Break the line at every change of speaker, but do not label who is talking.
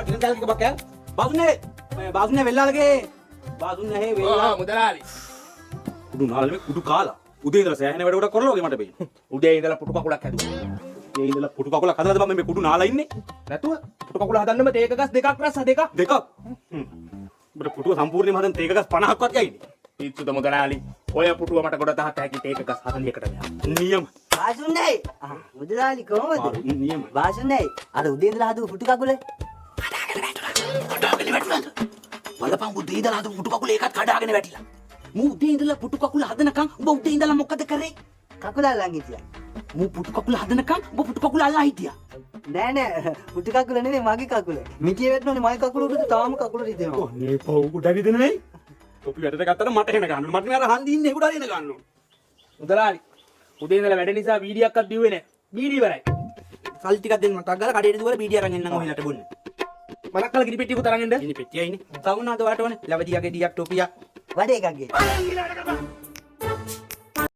ටිකක් දැල්ක බක්කෑ. බාසුනේ වෙල්ලාලගේ. බාසුනේ වෙල්ලා.
මුදලාලි.
කුඩු නාලේ කුඩු කාලා. උදේ ඉඳලා සෑහෙන වැඩ ගොඩක් කරලා වගේ මට පෙන්නේ.
උදේ ඉඳලා පුටු කකුලක් හැදුවා.
ඒ ඉඳලා පුටු කකුලක් හදලාද මම මේ කුඩු නාලා ඉන්නේ?
නැතුව පුටු කකුල හදන්නම තේක ගස් දෙකක් රස දෙකක්.
දෙකක්. උඹට පුටුව සම්පූර්ණයෙන්ම හදන්න තේක ගස් 50ක්වත් යයිනේ.
පිස්සුද මුදලාලි. ඔය පුටුව මට ගොඩ 10ක් හැකි තේක ගස් 40කට මෙහා.
නියම.
බාසුනේ මුදලාලි කොහොමද?
නියම.
බාසුනේ අර උදේ ඉඳලා හදපු පුටු කකුල
කඩාගෙන වැටුණාද? බලපන් උදේ ඉඳලා හදපු පුටු කකුල ඒකත් කඩාගෙන වැටිලා. මූ උදේ ඉඳලා පුටු කකුල හදනකම් උඹ උදේ ඉඳලා මොකද කරේ?
කකුල අල්ලන් හිටියා.
මූ පුටු කකුල හදනකම් උඹ පුටු කකුල අල්ලා හිටියා.
නෑ පුටු කකුල නෙමෙයි මගේ කකුල. මිටිය වැටෙනෝනේ මගේ කකුල උඩට තාම කකුල රිදෙනවා.
මේ පව් කුඩ රිදෙන්නේ. තොපි වැටට ගත්තට මට එන ගන්න. මට මේ අර හන්දි ඉන්නේ කුඩ එන ගන්න.
මුදලාලි. උදේ ඉඳලා වැඩ නිසා වීඩියෝක්වත් දිව්වේ නැහැ. වීඩිය ඉවරයි.
සල්ලි ටිකක් දෙන්න මට අග්ගල කඩේට දුවලා බීඩිය අරන් එන්නම් ඔහෙලට බොන්න.
මලක්කල ගිනි පෙට්ටියක තරන් එන්න.
ඉන්නේ පෙට්ටියයි ඉන්නේ. සවුනාද වාට ඕනේ. ලවදියාගේ ඩියක් ටොපියක්.
වැඩ එකක් ගේ.